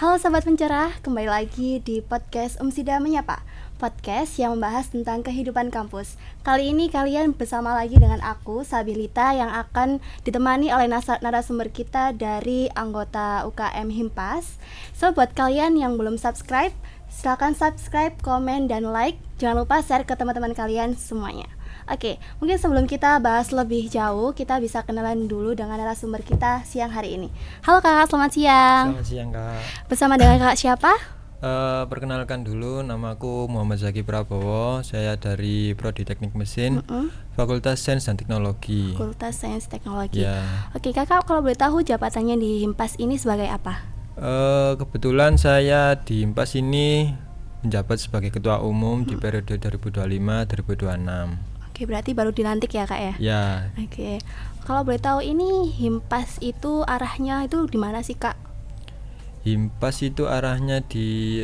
Halo Sobat Pencerah, kembali lagi di podcast Sida Menyapa, podcast yang membahas tentang kehidupan kampus. Kali ini kalian bersama lagi dengan aku, Sabilita, yang akan ditemani oleh narasumber kita dari anggota UKM Himpas. So, buat kalian yang belum subscribe, silakan subscribe, komen, dan like. Jangan lupa share ke teman-teman kalian semuanya. Oke, mungkin sebelum kita bahas lebih jauh, kita bisa kenalan dulu dengan narasumber kita siang hari ini. Halo kakak, selamat siang. Selamat siang kak. Bersama dengan kakak siapa? Perkenalkan dulu, namaku Muhammad Zaki Prabowo. Saya dari Prodi Teknik Mesin, Fakultas Sains dan Teknologi. Fakultas Sains Teknologi. Ya. Oke kakak, kalau boleh tahu jabatannya di Himpas ini sebagai apa? Kebetulan saya di Himpas ini menjabat sebagai Ketua Umum di periode 2025-2026. Oke, berarti baru dilantik ya kak ya? Ya. Oke, kalau boleh tahu ini Himpas itu arahnya itu di mana sih kak? Himpas itu arahnya di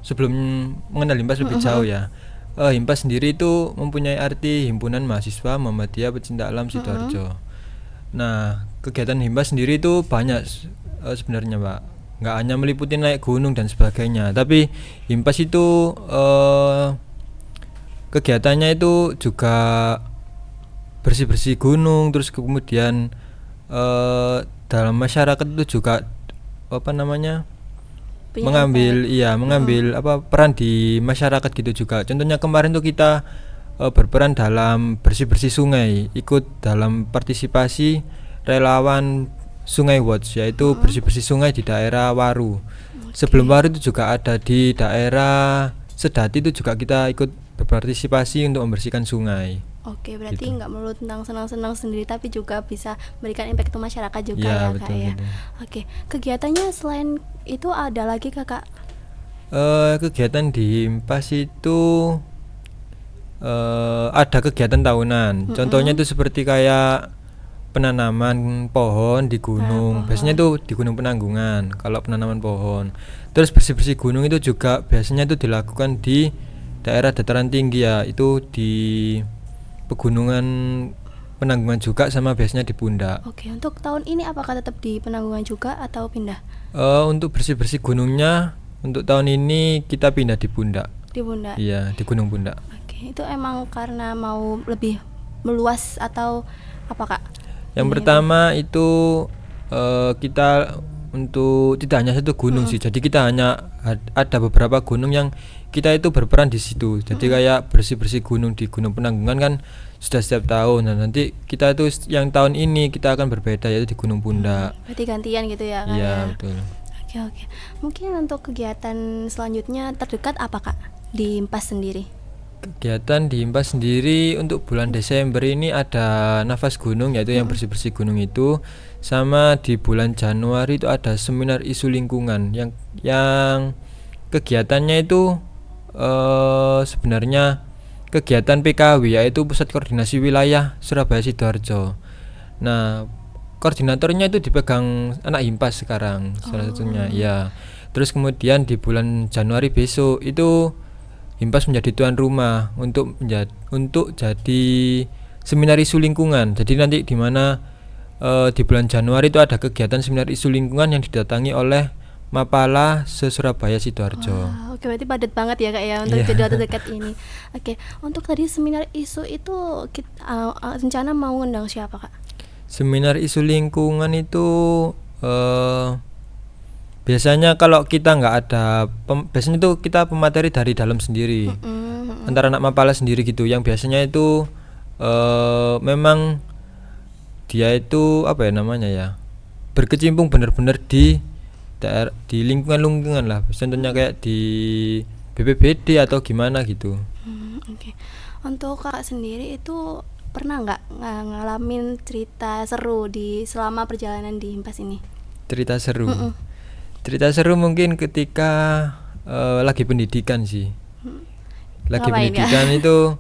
sebelum mengenal Himpas lebih jauh ya. Himpas sendiri itu mempunyai arti Himpunan Mahasiswa Muhammadiyah Pecinta Alam Sidoarjo. Nah, kegiatan Himpas sendiri itu banyak sebenarnya Pak. Nggak hanya meliputi naik gunung dan sebagainya, tapi Himpas itu kegiatannya itu juga bersih-bersih gunung, terus kemudian dalam masyarakat itu juga mengambil peran di masyarakat gitu juga. Contohnya kemarin tuh kita berperan dalam bersih-bersih sungai, ikut dalam partisipasi relawan Sungai Watch, yaitu bersih-bersih sungai di daerah Waru. Sebelum Waru itu juga ada di daerah Sedati, itu juga kita ikut berpartisipasi untuk membersihkan sungai. Oke, berarti gitu. nggak melulu tentang senang-senang sendiri, tapi juga bisa memberikan impact ke masyarakat juga Ya, ya betul, kak ya. betul. Oke, kegiatannya selain itu ada lagi kakak? Kegiatan di Himpas itu ada kegiatan tahunan. Contohnya itu seperti kayak penanaman pohon di gunung. Biasanya itu di Gunung Penanggungan kalau penanaman pohon. Terus bersih-bersih gunung itu juga biasanya itu dilakukan di daerah dataran tinggi ya, itu di Pegunungan Penanggungan juga, sama biasanya di Pundak. Oke, untuk tahun ini apakah tetap di Penanggungan juga atau pindah? Untuk bersih-bersih gunungnya untuk tahun ini kita pindah di Pundak. Di Pundak? Iya, di Gunung Pundak. Oke, itu emang karena mau lebih meluas atau apa kak? Yang pertama itu kita untuk tidak hanya satu gunung sih, jadi kita hanya ada beberapa gunung yang kita itu berperan di situ. Jadi kayak bersih-bersih gunung di Gunung Penanggungan kan sudah setiap tahun. Nah, nanti kita itu yang tahun ini kita akan berbeda, yaitu di Gunung Pundak. Berarti gantian gitu ya kan? Iya, ya? betul. Oke. Mungkin untuk kegiatan selanjutnya terdekat apa kak di Himpas sendiri? Kegiatan di Himpas sendiri untuk bulan Desember ini ada nafas gunung, yaitu yang bersih-bersih gunung itu. Sama di bulan Januari itu ada seminar isu lingkungan yang kegiatannya itu sebenarnya kegiatan PKW, yaitu Pusat Koordinasi Wilayah Surabaya Sidoarjo. Nah, koordinatornya itu dipegang anak Himpas sekarang salah satunya ya. Terus kemudian di bulan Januari besok itu Himpas menjadi tuan rumah untuk jadi seminar isu lingkungan. Jadi nanti di mana di bulan Januari itu ada kegiatan seminar isu lingkungan yang didatangi oleh Mapala se-Surabaya Sidoarjo. Oke, berarti padat banget ya kak ya untuk jadwal terdekat ini. Oke, untuk tadi seminar isu itu kita rencana mau ngundang siapa kak? Seminar isu lingkungan itu biasanya kalau kita nggak ada biasanya itu kita pemateri dari dalam sendiri, antara anak Mapala sendiri gitu, yang biasanya itu memang dia itu berkecimpung benar-benar di lingkungan lah, contohnya kayak di BPBD atau gimana gitu. Oke. Untuk kakak sendiri itu pernah nggak ngalamin cerita seru selama perjalanan di Himpas ini? Cerita seru. Cerita seru mungkin ketika lagi pendidikan sih. Lagi Ngapain, pendidikan itu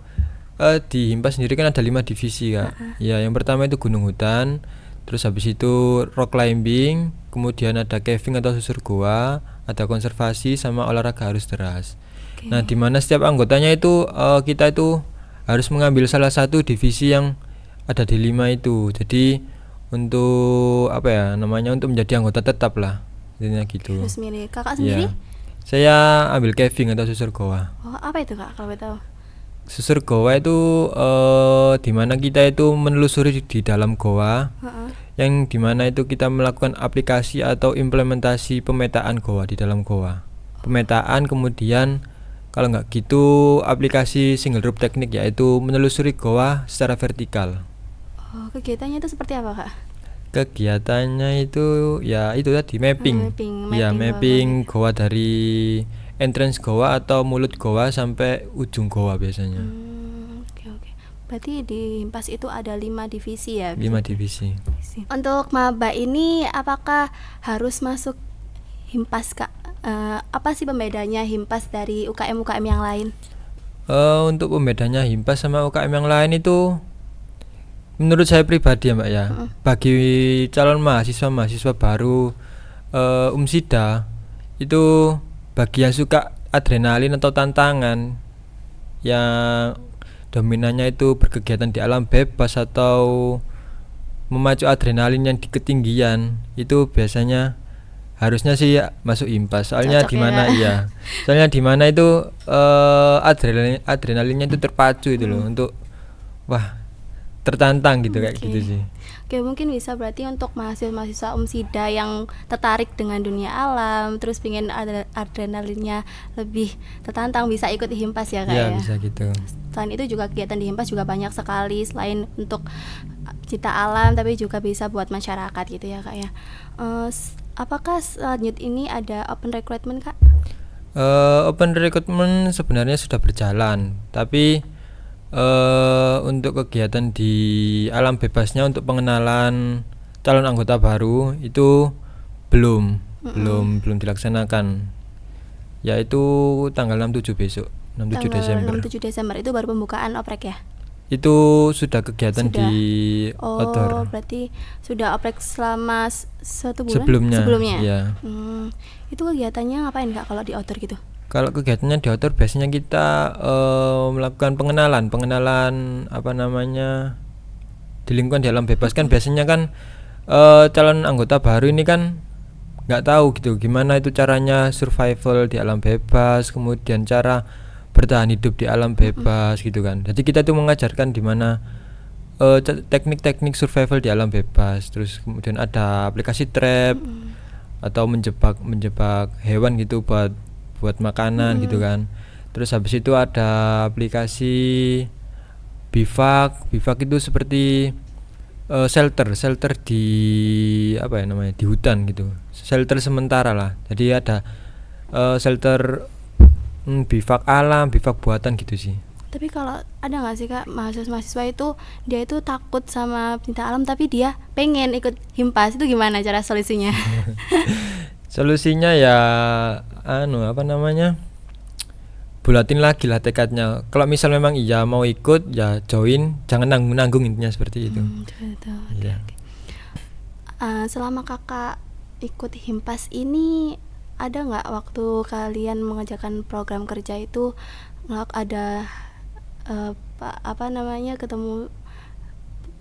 di Himpas sendiri kan ada 5 divisi Kak. Ya, yang pertama itu gunung hutan, terus habis itu rock climbing, kemudian ada caving atau susur goa, ada konservasi, sama olahraga arus deras. Nah, di mana setiap anggotanya itu kita itu harus mengambil salah satu divisi yang ada di 5 itu. Jadi untuk untuk menjadi anggota tetap lah. intinya gitu. Harus milih. Kakak Ya, sendiri? saya ambil caving atau susur goa. Oh, apa itu Kak kalau boleh tahu? Susur goa itu di mana kita itu menelusuri di dalam goa, Heeh. yang dimana itu kita melakukan aplikasi atau implementasi pemetaan goa di dalam goa. Pemetaan, kemudian kalau nggak gitu aplikasi single rope teknik, yaitu menelusuri goa secara vertikal. Oh, kegiatannya itu seperti apa Kak? Kegiatannya itu ya itu tadi mapping. Ya, mapping goa dari entrance goa atau mulut goa sampai ujung goa biasanya. Oke oke. Berarti di Himpas itu ada 5 divisi ya? 5 divisi. Untuk maba ini apakah harus masuk Himpas Kak? Apa sih pembedanya Himpas dari UKM yang lain? Untuk pembedanya Himpas sama UKM yang lain itu menurut saya pribadi ya Mbak ya, bagi calon mahasiswa baru Umsida itu, bagi yang suka adrenalin atau tantangan, yang dominannya itu berkegiatan di alam bebas atau memacu adrenalin yang di ketinggian, itu biasanya harusnya sih masuk Himpas. Soalnya Cocok di mana ya. soalnya di mana itu adrenalinnya itu terpacu itu loh, untuk wah tertantang gitu, kayak Oke. gitu sih. Oke, mungkin bisa berarti untuk mahasiswa Umsida yang tertarik dengan dunia alam, terus pengen adrenalinnya lebih tertantang, bisa ikut di Himpas ya Kak Ya, ya? bisa gitu. Selain itu juga kegiatan di Himpas juga banyak sekali, selain untuk cita alam tapi juga bisa buat masyarakat gitu ya Kak ya. Apakah selanjut ini ada open recruitment Kak? Open recruitment sebenarnya sudah berjalan, tapi untuk kegiatan di alam bebasnya untuk pengenalan calon anggota baru itu belum dilaksanakan, yaitu tanggal 6/7 besok, 6/7 Desember. 6-7 Desember itu baru pembukaan oprek ya? Itu sudah kegiatan Sudah. di Oh, outdoor berarti sudah oprek selama 1 bulan sebelumnya. Ya. Itu kegiatannya ngapain Kak kalau di outdoor gitu? Kalau kegiatannya di outdoor biasanya kita melakukan pengenalan apa namanya di lingkungan di alam bebas. Kan biasanya kan calon anggota baru ini kan nggak tahu gitu gimana itu caranya survival di alam bebas, kemudian cara bertahan hidup di alam bebas gitu kan. Jadi kita tuh mengajarkan di mana teknik-teknik survival di alam bebas. Terus kemudian ada aplikasi trap atau menjebak hewan gitu buat makanan gitu kan. Terus habis itu ada aplikasi bivak itu seperti shelter di apa ya namanya, di hutan gitu, shelter sementara lah. Jadi ada shelter bivak alam, bivak buatan gitu sih. Tapi kalau ada nggak sih Kak mahasiswa itu dia itu takut sama pencinta alam tapi dia pengen ikut Himpas, itu gimana cara solusinya? Solusinya ya apa namanya, bulatin lagi lah tekadnya. Kalau misal memang iya mau ikut ya join, jangan nanggung intinya seperti itu. Betul. Iya. Selama Kakak ikut Himpas ini ada nggak waktu kalian mengerjakan program kerja itu ada apa namanya ketemu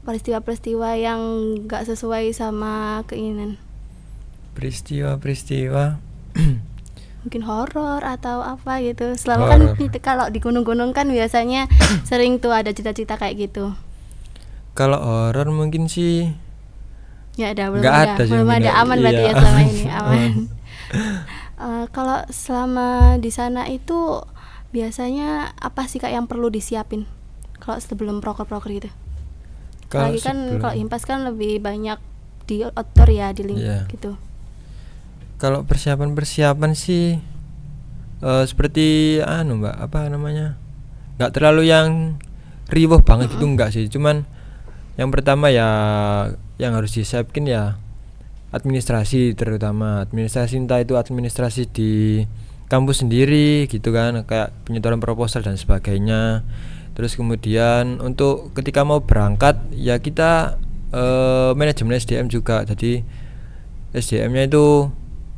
peristiwa-peristiwa yang nggak sesuai sama keinginan? Peristiwa Mungkin horor atau apa gitu. Selama kan kalau di gunung-gunung kan biasanya sering tuh ada cita-cita kayak gitu. Kalau horor mungkin sih Ya ada, belum ada, aman berarti ya selama ini aman. Kalau selama di sana itu biasanya apa sih Kak yang perlu disiapin kalau sebelum proker gitu? Lagi kan kalau Himpas kan lebih banyak di outdoor ya, di gitu. Kalau persiapan sih seperti Mbak, apa namanya, nggak terlalu yang riweh banget gitu, enggak sih. Cuman yang pertama ya yang harus disiapin ya administrasi, terutama administrasi, entah itu administrasi di kampus sendiri gitu kan, kayak penyetoran proposal dan sebagainya. Terus kemudian untuk ketika mau berangkat ya kita manajemen SDM juga. Jadi SDM-nya itu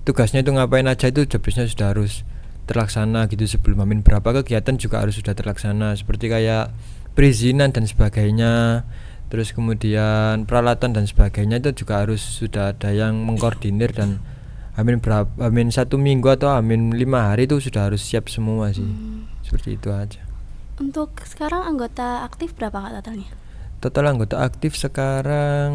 tugasnya itu ngapain aja, itu jobdesknya sudah harus terlaksana gitu. Sebelum amin berapa kegiatan juga harus sudah terlaksana, seperti kayak perizinan dan sebagainya. Terus kemudian peralatan dan sebagainya itu juga harus sudah ada yang mengkoordinir dan Hamin 1 minggu atau hamin 5 hari itu sudah harus siap semua sih. Seperti itu aja. Untuk sekarang anggota aktif berapa Kak totalnya? Total anggota aktif sekarang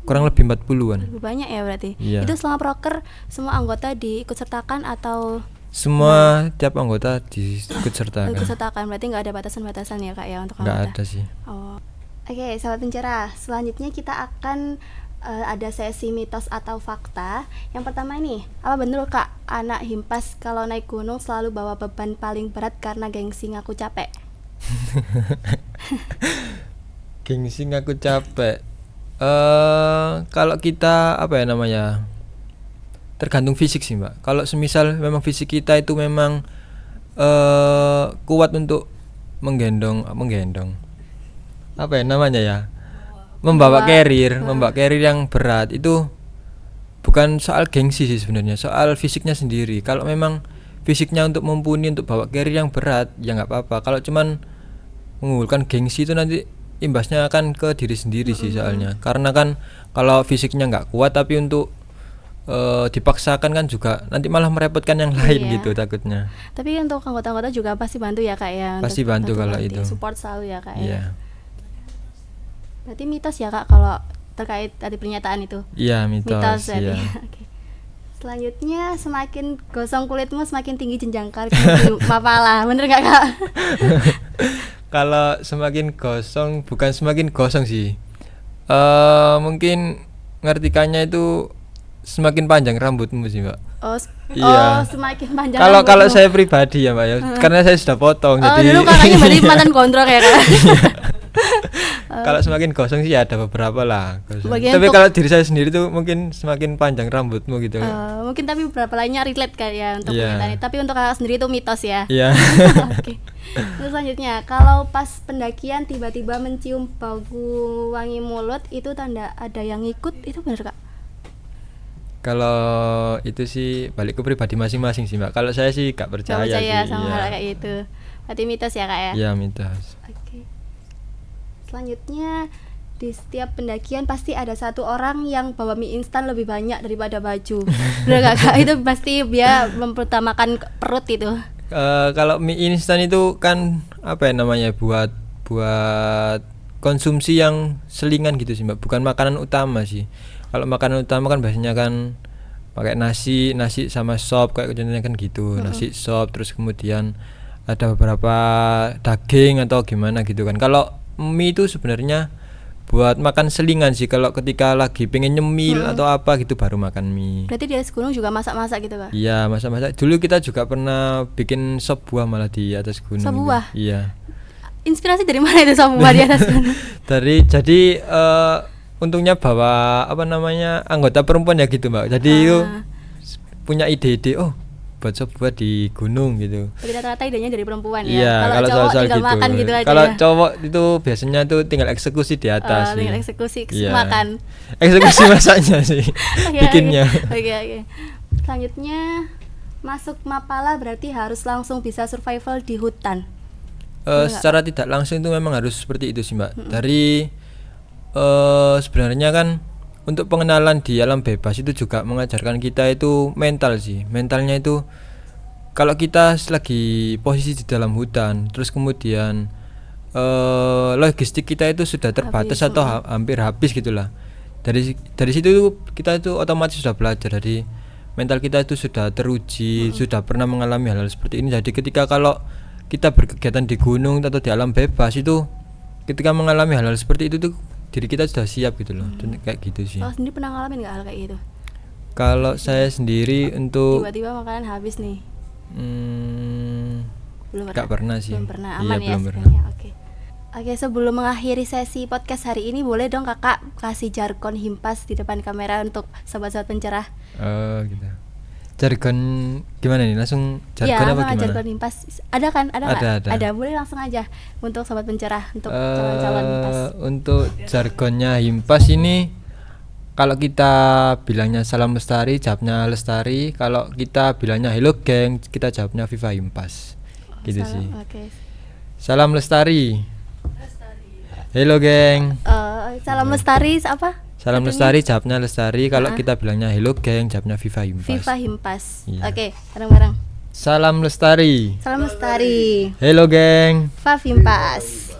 kurang lebih 40-an. Lebih banyak ya berarti. Iya. Itu selama proker semua anggota diikut sertakan atau Semua tiap anggota diikut sertakan. ikut sertakan, berarti nggak ada batasan-batasan ya Kak ya untuk Nggak anggota? ada sih. Oh. Oke, sahabat pencerah. Selanjutnya kita akan ada sesi mitos atau fakta. Yang pertama ini, apa benar Kak anak Himpas kalau naik gunung selalu bawa beban paling berat karena gengsi ngaku capek? Gengsi ngaku capek. Kalau kita apa ya namanya? Tergantung fisik sih, Mbak. Kalau semisal memang fisik kita itu memang kuat untuk menggendong. Apa ya namanya ya? Membawa carrier yang berat itu bukan soal gengsi sih sebenarnya, soal fisiknya sendiri. Kalau memang fisiknya untuk mumpuni untuk bawa carrier yang berat, ya nggak apa-apa. Kalau cuman mengunggulkan gengsi itu nanti imbasnya akan ke diri sendiri sih soalnya. Karena kan kalau fisiknya nggak kuat tapi untuk dipaksakan kan juga nanti malah merepotkan yang lain gitu takutnya. Tapi untuk anggota-anggota juga pasti bantu ya Kak ya. Pasti bantu kalau itu. Support selalu ya Kak ya. Iya. Berarti mitos ya Kak kalau terkait tadi pernyataan itu. Iya, mitos berarti. ya. Oke. Selanjutnya, semakin gosong kulitmu semakin tinggi jenjang karir mapala. Bener gak Kak? Kalau semakin gosong, bukan semakin gosong sih. Mungkin ngartikannya itu semakin panjang rambutmu sih, Mbak. Iya. Semakin panjang. Kalau saya pribadi ya, Mbak ya. Karena saya sudah potong jadi. Dulu kakaknya berarti mantan gondrong ya Kak. Kalau semakin gosong sih ada beberapa lah. Tapi kalau diri saya sendiri tuh mungkin semakin panjang rambutmu gitu. Mungkin tapi beberapa lainnya relate kan ya untuk pernyataan ini. Tapi untuk kakak sendiri itu mitos ya. Iya. Oke. Terus selanjutnya, kalau pas pendakian tiba-tiba mencium bau wangi mulut itu tanda ada yang ngikut, itu benar Kak? Kalau itu sih balik ke pribadi masing-masing sih Mbak. Kalau saya sih gak percaya sih. Sama hal kayak gitu. Berarti mitos ya Kak ya? Iya, mitos. Oke. Selanjutnya, di setiap pendakian pasti ada satu orang yang bawa mie instan lebih banyak daripada baju. Benar gak Kak? Itu pasti dia memperutamakan perut itu. Kalau mie instan itu kan apa ya namanya, buat konsumsi yang selingan gitu sih Mbak, bukan makanan utama sih. Kalau makanan utama kan biasanya kan pakai nasi sama sop kayak contohnya kan gitu. Nasi sop terus kemudian ada beberapa daging atau gimana gitu kan. Kalau mie itu sebenarnya buat makan selingan sih, kalau ketika lagi pengen nyemil atau apa gitu baru makan mie. Berarti di atas gunung juga masak-masak gitu Kak? Iya, masak-masak. Dulu kita juga pernah bikin sop buah malah di atas gunung. Sop buah? Gitu. Iya. Inspirasi dari mana itu sop buah di atas gunung? Jadi untungnya bawa apa namanya anggota perempuan ya gitu Mbak. Jadi itu punya ide-ide buat sop buah di gunung gitu. Jadi rata-rata idenya dari perempuan ya. Iya, Kalau cowok tinggal gitu. Makan gitu aja. Kalau ya? cowok itu biasanya tuh tinggal eksekusi di atas. Tinggal eksekusi makan. Eksekusi masaknya sih. Bikinnya. Oke. Selanjutnya, masuk Mapala berarti harus langsung bisa survival di hutan. Secara tidak langsung itu memang harus seperti itu sih Mbak. Dari sebenarnya kan untuk pengenalan di alam bebas itu juga mengajarkan kita itu mental sih. Mentalnya itu kalau kita lagi posisi di dalam hutan terus kemudian logistik kita itu sudah terbatas atau hampir habis gitulah. Dari situ kita itu otomatis sudah belajar. Jadi mental kita itu sudah teruji, sudah pernah mengalami hal-hal seperti ini. Jadi ketika kalau kita berkegiatan di gunung atau di alam bebas itu ketika mengalami hal-hal seperti itu tuh diri kita sudah siap gitu loh. Kayak gitu sih. Kalau sendiri pernah ngalamin nggak hal kayak gitu? Kalau saya sendiri untuk tiba-tiba makanan habis nih. Belum pernah. Gak pernah sih. Belum pernah. Aman iya, ya belum sebenarnya. Oke, sebelum mengakhiri sesi podcast hari ini, boleh dong Kakak kasih jargon Himpas di depan kamera untuk sobat-sobat pencerah? Gitu. Jargon gimana nih? Langsung jargon apa gimana? Jargon Himpas. Ada kan? Ada. Boleh langsung aja untuk sobat pencerah, untuk calon-calon Himpas. Untuk jargonnya Himpas ini, kalau kita bilangnya salam lestari, jawabnya lestari. Kalau kita bilangnya hello geng, kita jawabnya Viva Himpas. Gitu sih. Okay. Salam lestari. Hello geng. Salam lestari apa? Salam Katanya- Lestari, jawabnya Lestari. Kalau Ah. kita bilangnya hello geng, jawabnya Viva Himpas. Viva Himpas. Iya. Oke, bareng-bareng. Salam Lestari. Salam Lestari. Hello geng. Viva Himpas.